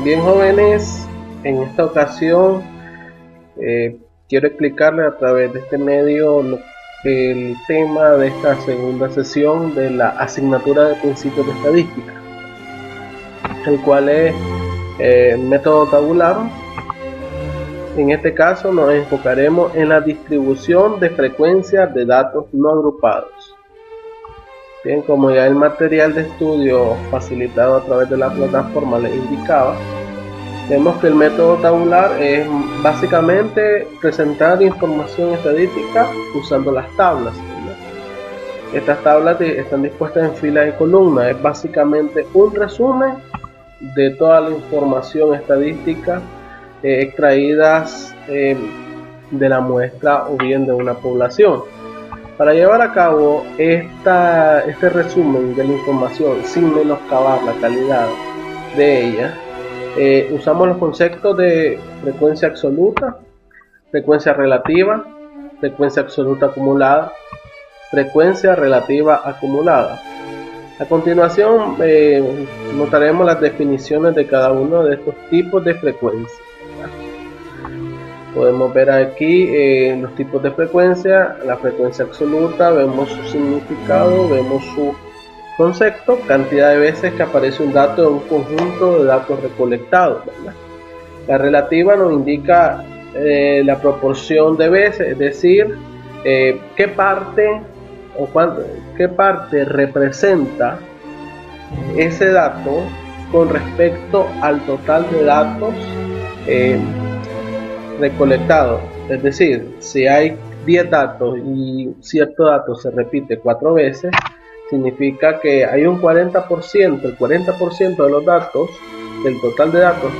Bien, jóvenes, en esta ocasión quiero explicarles a través de este medio el tema de esta segunda sesión de la asignatura de principios de estadística, el cual es método tabular. En este caso nos enfocaremos en la distribución de frecuencias de datos no agrupados. Bien, como ya el material de estudio facilitado a través de la plataforma les indicaba, vemos que el método tabular es básicamente presentar información estadística usando las tablas, ¿no? Estas tablas están dispuestas en filas y columnas. Es básicamente un resumen de toda la información estadística extraídas de la muestra o bien de una población. Para llevar a cabo este resumen de la información sin menoscabar la calidad de ella, usamos los conceptos de frecuencia absoluta, frecuencia relativa, frecuencia absoluta acumulada, frecuencia relativa acumulada. A continuación notaremos las definiciones de cada uno de estos tipos de frecuencia. Podemos ver aquí los tipos de frecuencia. La frecuencia absoluta, vemos su significado, vemos su concepto, cantidad de veces que aparece un dato en un conjunto de datos recolectados, ¿verdad? La relativa nos indica la proporción de veces, es decir, qué parte representa ese dato con respecto al total de datos recolectados. Es decir, si hay 10 datos y cierto dato se repite 4 veces, significa que hay un 40%, el 40% de los datos, del total de datos,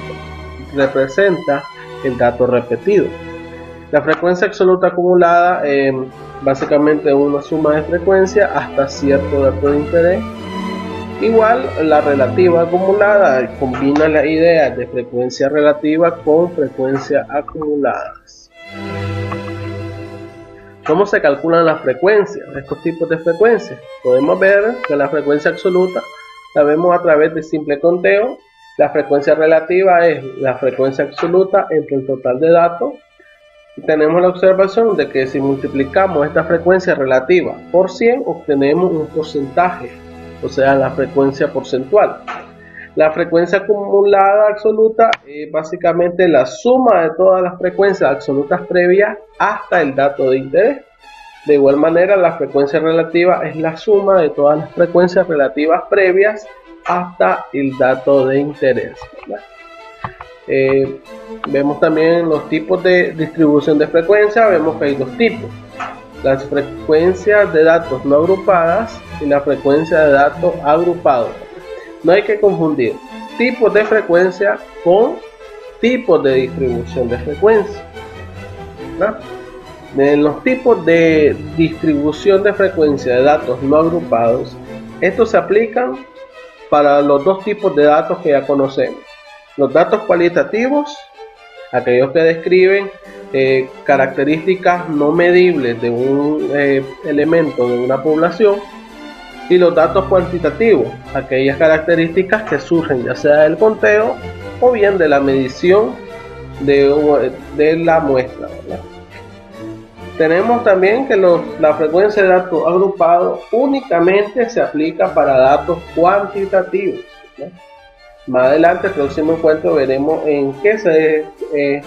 representa el dato repetido. La frecuencia absoluta acumulada básicamente es una suma de frecuencia hasta cierto dato de interés. Igual la relativa acumulada combina las ideas de frecuencia relativa con frecuencia acumuladas. ¿Cómo se calculan las frecuencias? Estos tipos de frecuencias. Podemos ver que la frecuencia absoluta la vemos a través de simple conteo. La frecuencia relativa es la frecuencia absoluta entre el total de datos. Y tenemos la observación de que si multiplicamos esta frecuencia relativa por 100, obtenemos un porcentaje, o sea, la frecuencia porcentual. La frecuencia acumulada absoluta es básicamente la suma de todas las frecuencias absolutas previas hasta el dato de interés. De igual manera, la frecuencia relativa es la suma de todas las frecuencias relativas previas hasta el dato de interés, ¿verdad? Vemos también los tipos de distribución de frecuencia. Vemos que hay dos tipos: las frecuencias de datos no agrupadas y la frecuencia de datos agrupados. No hay que confundir tipos de frecuencia con tipos de distribución de frecuencia, ¿verdad? En los tipos de distribución de frecuencia de datos no agrupados, estos se aplican para los dos tipos de datos que ya conocemos: los datos cualitativos, aquellos que describen características no medibles de un elemento de una población, y los datos cuantitativos, aquellas características que surgen ya sea del conteo o bien de la medición de la muestra, ¿verdad? Tenemos también que la frecuencia de datos agrupados únicamente se aplica para datos cuantitativos, ¿verdad? Más adelante, el próximo encuentro, veremos en qué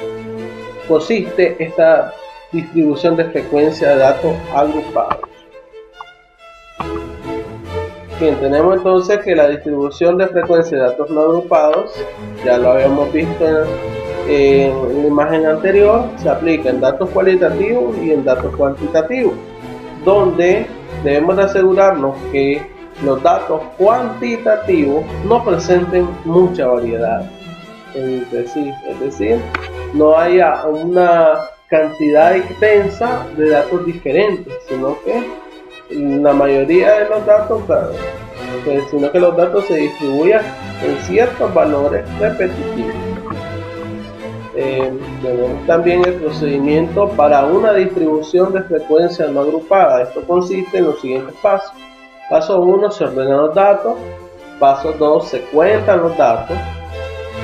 consiste esta distribución de frecuencia de datos agrupados. Bien, tenemos entonces que la distribución de frecuencia de datos no agrupados, ya lo habíamos visto en la imagen anterior, se aplica en datos cualitativos y en datos cuantitativos, donde debemos de asegurarnos que los datos cuantitativos no presenten mucha variedad entre sí, es decir, no haya una cantidad extensa de datos diferentes, sino que la mayoría de los datos, sino que los datos se distribuyan en ciertos valores repetitivos. Tenemos también el procedimiento para una distribución de frecuencia no agrupada. Esto consiste en los siguientes pasos. Paso 1, se ordenan los datos. Paso 2, se cuentan los datos.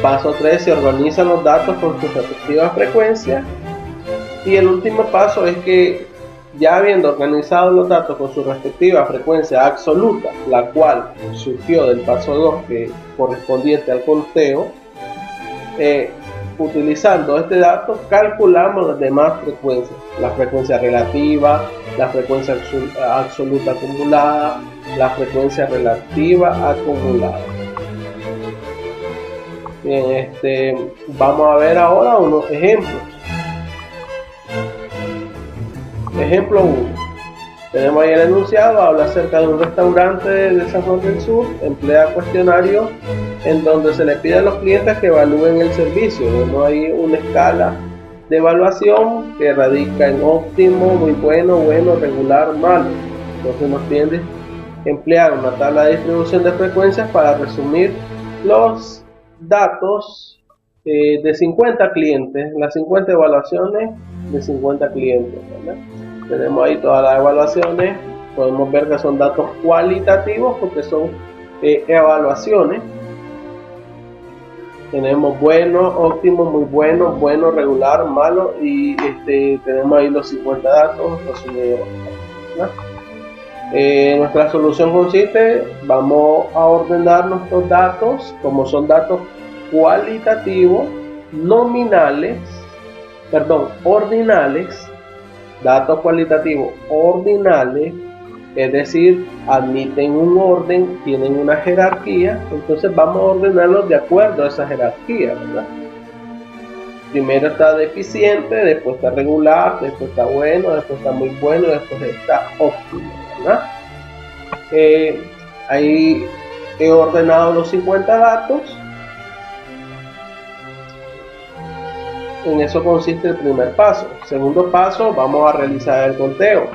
paso 3 se organizan los datos con sus respectivas frecuencias. Y el último paso es que, ya habiendo organizado los datos con su respectiva frecuencia absoluta, la cual surgió del paso 2 que correspondiente al conteo, utilizando este dato calculamos las demás frecuencias, la frecuencia relativa, la frecuencia absoluta acumulada, la frecuencia relativa acumulada. Bien, vamos a ver ahora unos ejemplos. Ejemplo 1. Tenemos ahí el enunciado, habla acerca de un restaurante de San Juan del Sur, emplea cuestionarios en donde se le pide a los clientes que evalúen el servicio. Vemos ahí una escala de evaluación que radica en óptimo, muy bueno, bueno, regular, malo. Entonces nos piden emplear una tabla de distribución de frecuencias para resumir los datos de 50 clientes, las 50 evaluaciones de 50 clientes, ¿verdad? Tenemos ahí todas las evaluaciones, podemos ver que son datos cualitativos porque son evaluaciones. Tenemos bueno, óptimo, muy bueno, bueno, regular, malo, y tenemos ahí los 50 datos resumidos, ¿verdad? Nuestra solución consiste, vamos a ordenar nuestros datos como son datos cualitativos, ordinales, datos cualitativos ordinales, es decir, admiten un orden, tienen una jerarquía, entonces vamos a ordenarlos de acuerdo a esa jerarquía, ¿verdad? Primero está deficiente, después está regular, después está bueno, después está muy bueno, después está óptimo, ¿verdad? Ahí he ordenado los 50 datos. En eso consiste el primer paso. Segundo paso, vamos a realizar el conteo.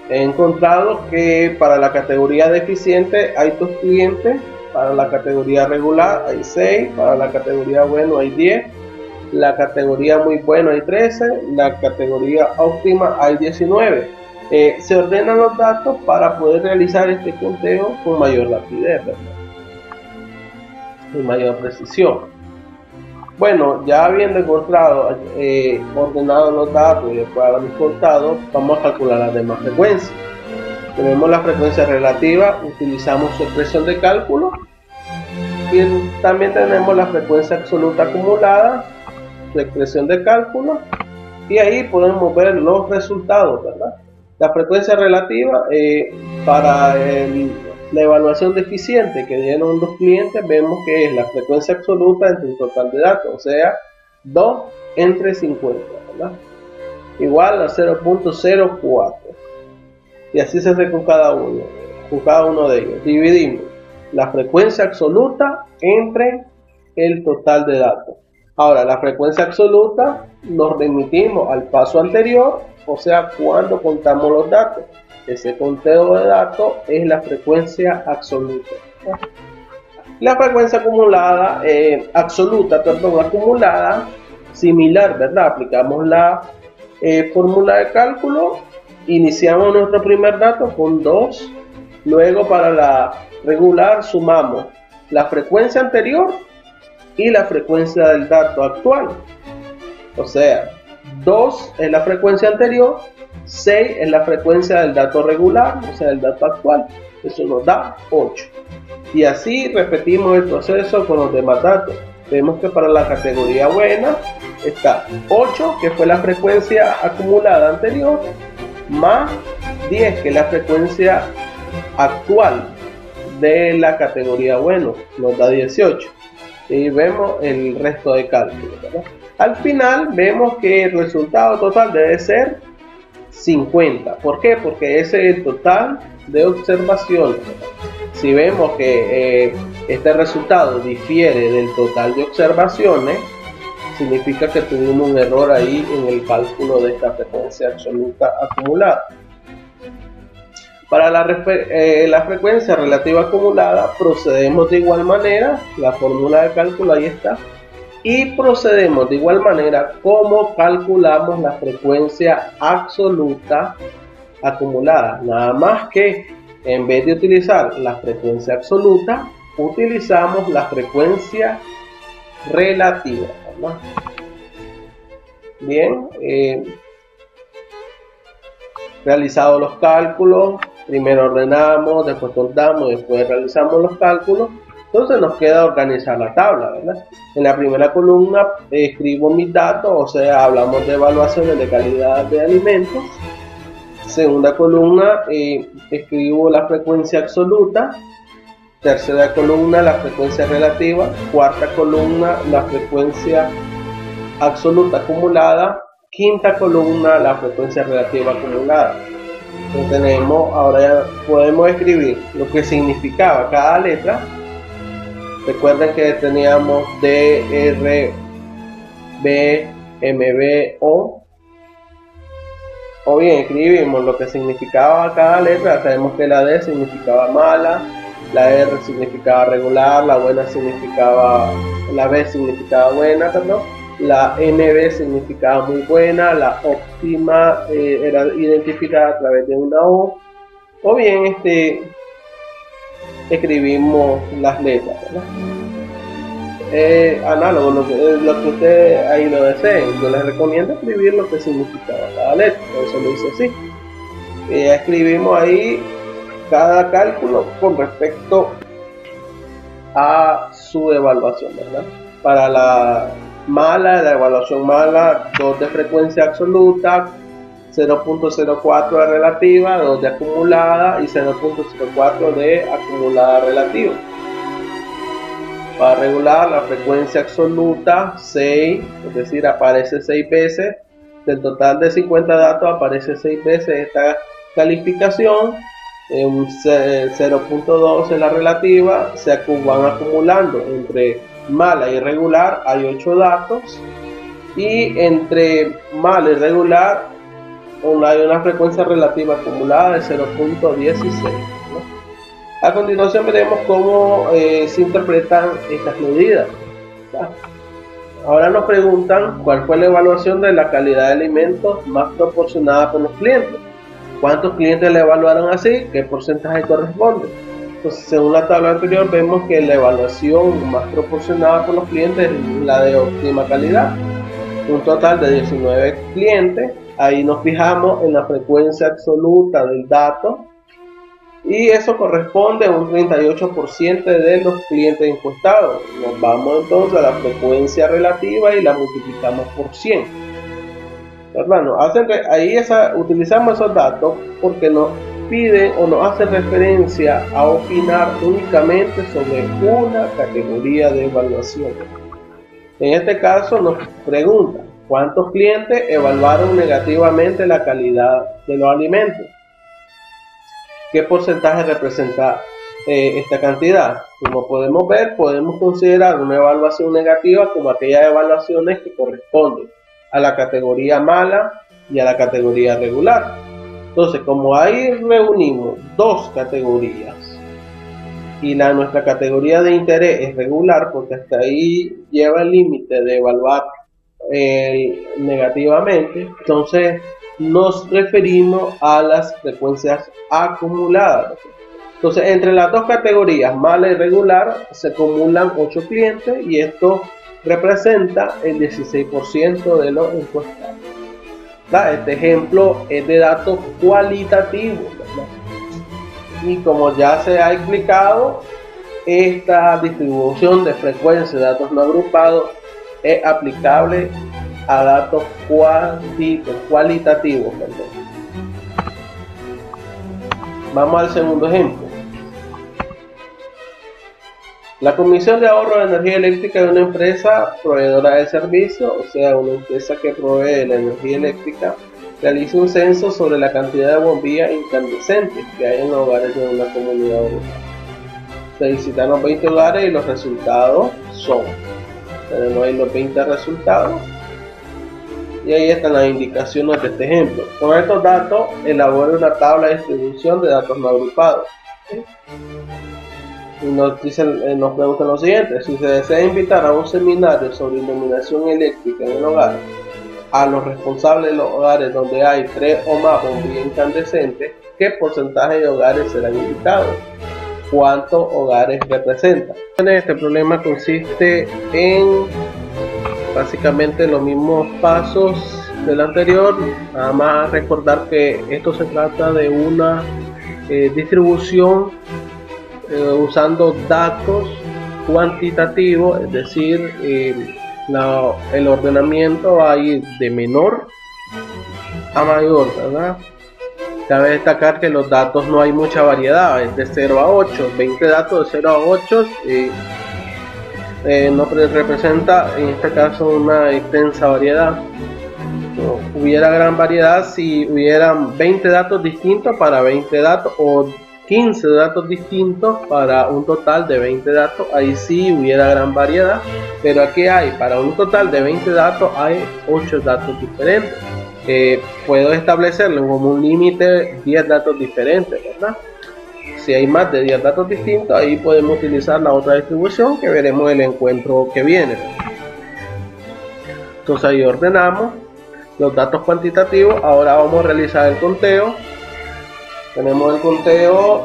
He encontrado que para la categoría deficiente hay 2 clientes, para la categoría regular hay 6, para la categoría bueno hay 10, la categoría muy bueno hay 13, la categoría óptima hay 19. Se ordenan los datos para poder realizar este conteo con mayor rapidez, ¿verdad? Con mayor precisión. Bueno, ya habiendo encontrado, ordenado los datos y después haberlos contado, vamos a calcular las demás frecuencias. Tenemos la frecuencia relativa, utilizamos su expresión de cálculo, y también tenemos la frecuencia absoluta acumulada, su expresión de cálculo, y ahí podemos ver los resultados, ¿verdad? La frecuencia relativa para la evaluación deficiente que dieron 2 clientes, vemos que es la frecuencia absoluta entre el total de datos, o sea, 2 entre 50, ¿verdad? Igual a 0.04. Y así se hace con cada uno de ellos. Dividimos la frecuencia absoluta entre el total de datos. Ahora, la frecuencia absoluta nos remitimos al paso anterior, o sea, cuando contamos los datos. Ese conteo de datos es la frecuencia absoluta. La frecuencia acumulada, acumulada, similar, ¿verdad? Aplicamos la fórmula de cálculo, iniciamos nuestro primer dato con 2, luego para la regular sumamos la frecuencia anterior y la frecuencia del dato actual. O sea, 2 es la frecuencia anterior, 6 es la frecuencia del dato regular, o sea, el dato actual. Eso nos da 8. Y así repetimos el proceso con los demás datos. Vemos que para la categoría buena está 8, que fue la frecuencia acumulada anterior, más 10, que es la frecuencia actual de la categoría bueno, nos da 18. Y vemos el resto de cálculo, ¿verdad? Al final vemos que el resultado total debe ser 50. ¿Por qué? Porque ese es el total de observaciones. Si vemos que este resultado difiere del total de observaciones, significa que tuvimos un error ahí en el cálculo de esta frecuencia absoluta acumulada. Para la frecuencia relativa acumulada procedemos de igual manera, la fórmula de cálculo ahí está, y procedemos de igual manera como calculamos la frecuencia absoluta acumulada, nada más que en vez de utilizar la frecuencia absoluta, utilizamos la frecuencia relativa, ¿verdad? Bien, realizados los cálculos, primero ordenamos, después contamos, después realizamos los cálculos. Entonces nos queda organizar la tabla, ¿verdad? En la primera columna escribo mis datos, o sea, hablamos de evaluaciones de calidad de alimentos. Segunda columna, escribo la frecuencia absoluta. Tercera columna, la frecuencia relativa. Cuarta columna, la frecuencia absoluta acumulada. Quinta columna, la frecuencia relativa acumulada. Entonces tenemos, ahora ya podemos escribir lo que significaba cada letra. Recuerden que teníamos D, R, B, M, B, O. O bien escribimos lo que significaba cada letra. Sabemos que la D significaba mala, la R significaba regular, la B significaba buena, perdón. La NB significaba muy buena, la óptima era identificada a través de una O. O bien escribimos las letras, ¿verdad? Análogo, lo que ustedes ahí lo deseen. Yo les recomiendo escribir lo que significaba cada letra, por eso lo hice así. Escribimos ahí cada cálculo con respecto a su evaluación, ¿verdad? Para la evaluación mala, 2 de frecuencia absoluta, 0.04 de relativa, 2 de acumulada y 0.04 de acumulada relativa. Para regular, la frecuencia absoluta 6, es decir, aparece 6 veces. Del total de 50 datos aparece 6 veces esta calificación. 0.2 en la relativa, se van acumulando. Entre mala y regular hay 8 datos, y entre mala y regular hay una frecuencia relativa acumulada de 0.16, ¿no? A continuación veremos cómo se interpretan estas medidas. Ahora nos preguntan cuál fue la evaluación de la calidad de alimentos más proporcionada por los clientes. ¿Cuántos clientes le evaluaron así? ¿Qué porcentaje corresponde? Entonces, según la tabla anterior, vemos que la evaluación más proporcionada por los clientes es la de óptima calidad. Un total de 19 clientes. Ahí nos fijamos en la frecuencia absoluta del dato, y eso corresponde a un 38% de los clientes encuestados. Nos vamos entonces a la frecuencia relativa y la multiplicamos por 100. Hermano, ahí utilizamos esos datos porque nos piden o nos hacen referencia a opinar únicamente sobre una categoría de evaluación. En este caso nos preguntan cuántos clientes evaluaron negativamente la calidad de los alimentos. ¿Qué porcentaje representa esta cantidad? Como podemos ver, podemos considerar una evaluación negativa como aquellas evaluaciones que corresponden a la categoría mala y a la categoría regular. Entonces, como ahí reunimos dos categorías y nuestra categoría de interés es regular, porque hasta ahí lleva el límite de evaluar negativamente, entonces nos referimos a las frecuencias acumuladas. Entonces, entre las dos categorías, mala y regular, se acumulan 8 clientes, y esto representa el 16% de los encuestados. Este ejemplo es de datos cualitativos, ¿verdad? Y como ya se ha explicado, esta distribución de frecuencia de datos no agrupados es aplicable a datos cualitativos. Vamos al segundo ejemplo. La Comisión de Ahorro de Energía Eléctrica es una empresa proveedora de servicio, o sea, una empresa que provee la energía eléctrica. Realiza un censo sobre la cantidad de bombillas incandescentes que hay en los hogares de una comunidad urbana. Se visitan los 20 hogares y los resultados son: tenemos ahí los 20 resultados, y ahí están las indicaciones de este ejemplo. Con estos datos, elabore una tabla de distribución de datos no agrupados. Y nos preguntan lo siguiente: si se desea invitar a un seminario sobre iluminación eléctrica en el hogar a los responsables de los hogares donde hay 3 o más bombillas incandescentes, ¿qué porcentaje de hogares serán invitados? cuántos hogares representa. Este problema consiste en básicamente los mismos pasos del anterior, nada más recordar que esto se trata de una distribución usando datos cuantitativos, es decir, el ordenamiento va a ir de menor a mayor, ¿verdad? Cabe destacar que los datos no hay mucha variedad, es de 0 a 8, 20 datos de 0 a 8 no representa en este caso una extensa variedad. No, hubiera gran variedad si hubieran 20 datos distintos para 20 datos o 15 datos distintos para un total de 20 datos, ahí sí hubiera gran variedad, pero aquí hay, para un total de 20 datos hay 8 datos diferentes. Puedo establecerlo como un límite 10 datos diferentes, ¿verdad? Si hay más de 10 datos distintos, ahí podemos utilizar la otra distribución que veremos en el encuentro que viene. Entonces ahí ordenamos los datos cuantitativos. Ahora vamos a realizar el conteo. Tenemos el conteo,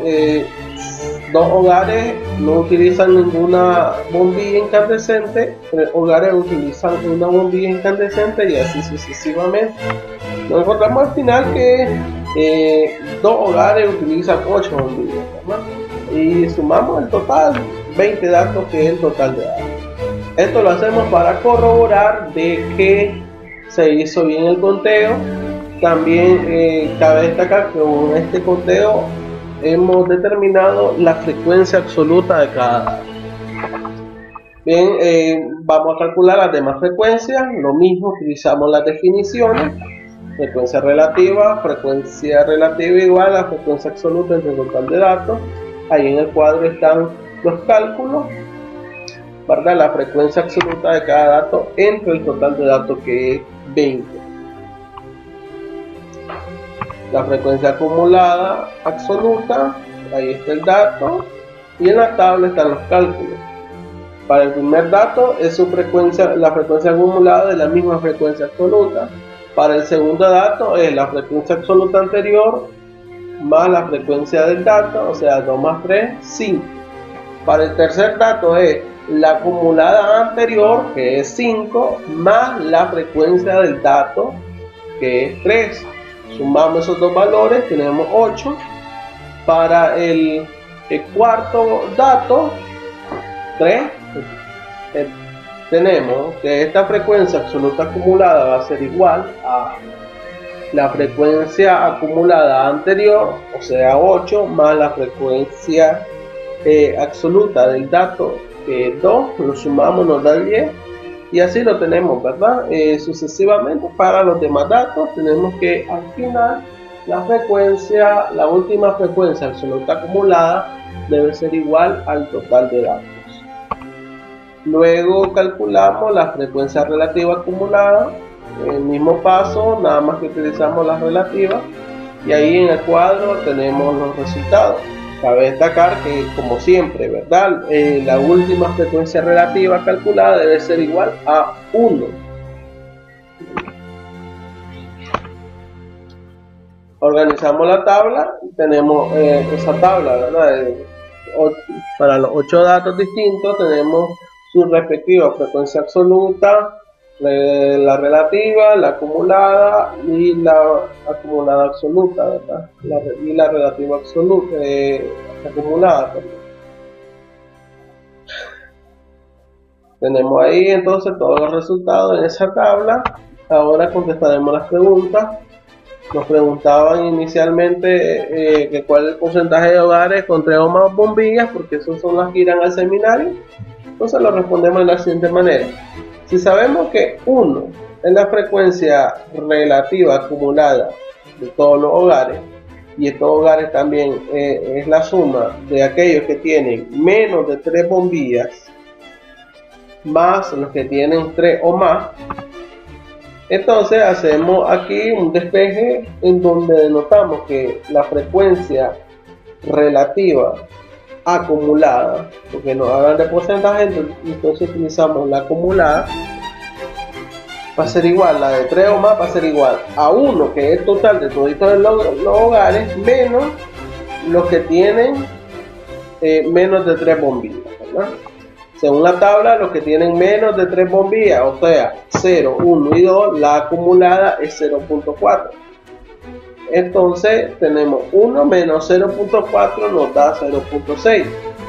2 hogares no utilizan ninguna bombilla incandescente, 3 hogares utilizan una bombilla incandescente y así sucesivamente. Nos encontramos al final que 2 hogares utilizan 8 bombillas, ¿verdad? Y sumamos el total, 20 datos, que es el total de datos. Esto lo hacemos para corroborar de que se hizo bien el conteo. También cabe destacar que con este conteo hemos determinado la frecuencia absoluta de cada dato. Bien, vamos a calcular las demás frecuencias. Lo mismo, utilizamos las definiciones. Frecuencia relativa igual a frecuencia absoluta entre el total de datos. Ahí en el cuadro están los cálculos, ¿verdad? La frecuencia absoluta de cada dato entre el total de datos, que es 20. La frecuencia acumulada absoluta, ahí está el dato, y en la tabla están los cálculos. Para el primer dato es su frecuencia, la frecuencia acumulada de la misma frecuencia absoluta. Para el segundo dato es la frecuencia absoluta anterior más la frecuencia del dato, o sea 2 más 3, 5. Para el tercer dato es la acumulada anterior, que es 5, más la frecuencia del dato, que es 3. Sumamos esos dos valores, tenemos 8. Para el cuarto dato, 3, tenemos que esta frecuencia absoluta acumulada va a ser igual a la frecuencia acumulada anterior, o sea 8, más la frecuencia absoluta del dato, que es 2, lo sumamos, nos da 10. Y así lo tenemos, ¿verdad? Sucesivamente para los demás datos tenemos que al final la última frecuencia absoluta acumulada debe ser igual al total de datos. Luego calculamos la frecuencia relativa acumulada, el mismo paso, nada más que utilizamos la relativa, y ahí en el cuadro tenemos los resultados. Cabe destacar que, como siempre, ¿verdad? La última frecuencia relativa calculada debe ser igual a 1. Organizamos la tabla, tenemos esa tabla, ¿verdad? Para los 8 datos distintos tenemos su respectiva frecuencia absoluta, la relativa, la acumulada y la acumulada absoluta, ¿verdad? Y la relativa absoluta, acumulada también. Tenemos ahí entonces todos los resultados en esa tabla. Ahora contestaremos las preguntas. Nos preguntaban inicialmente que cuál es el porcentaje de hogares con 3 o más bombillas, porque esas son las que irán al seminario. Entonces lo respondemos de la siguiente manera. Si sabemos que 1 es la frecuencia relativa acumulada de todos los hogares, y estos hogares también es la suma de aquellos que tienen menos de 3 bombillas más los que tienen 3 o más, entonces hacemos aquí un despeje en donde denotamos que la frecuencia relativa acumulada, porque nos hablan de porcentaje, entonces utilizamos la acumulada, va a ser igual, la de 3 o más va a ser igual a 1, que es total de todos los hogares, menos los que tienen menos de 3 bombillas, ¿verdad? Según la tabla, los que tienen menos de 3 bombillas, o sea, 0, 1 y 2, la acumulada es 0.4. Entonces tenemos 1 menos 0.4 nos da 0.6.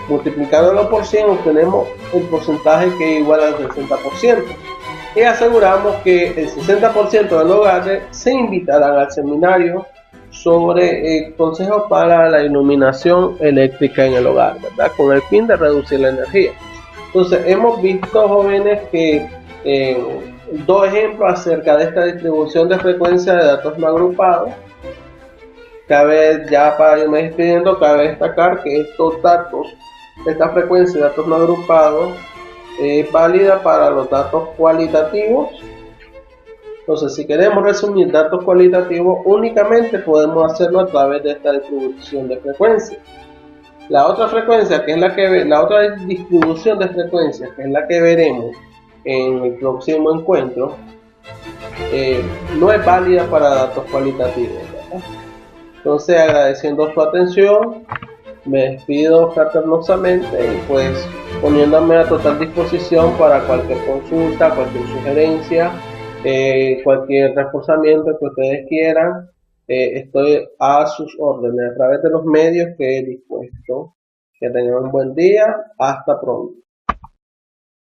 Multiplicándolo por 100 obtenemos el porcentaje que es igual al 60%. Y aseguramos que el 60% de los hogares se invitarán al seminario sobre consejos para la iluminación eléctrica en el hogar, ¿verdad? Con el fin de reducir la energía. Entonces hemos visto, jóvenes, que dos ejemplos acerca de esta distribución de frecuencia de datos no agrupados. Cabe, ya para irme despidiendo, cabe destacar que estos datos, esta frecuencia de datos no agrupados, es válida para los datos cualitativos. Entonces, si queremos resumir datos cualitativos, únicamente podemos hacerlo a través de esta distribución de frecuencias. La otra frecuencia, que es la otra distribución de frecuencias, que es la que veremos en el próximo encuentro, no es válida para datos cualitativos, ¿verdad? Entonces, agradeciendo su atención, me despido fraternosamente y pues poniéndome a total disposición para cualquier consulta, cualquier sugerencia, cualquier reforzamiento que ustedes quieran. Estoy a sus órdenes a través de los medios que he dispuesto. Que tengan un buen día. Hasta pronto.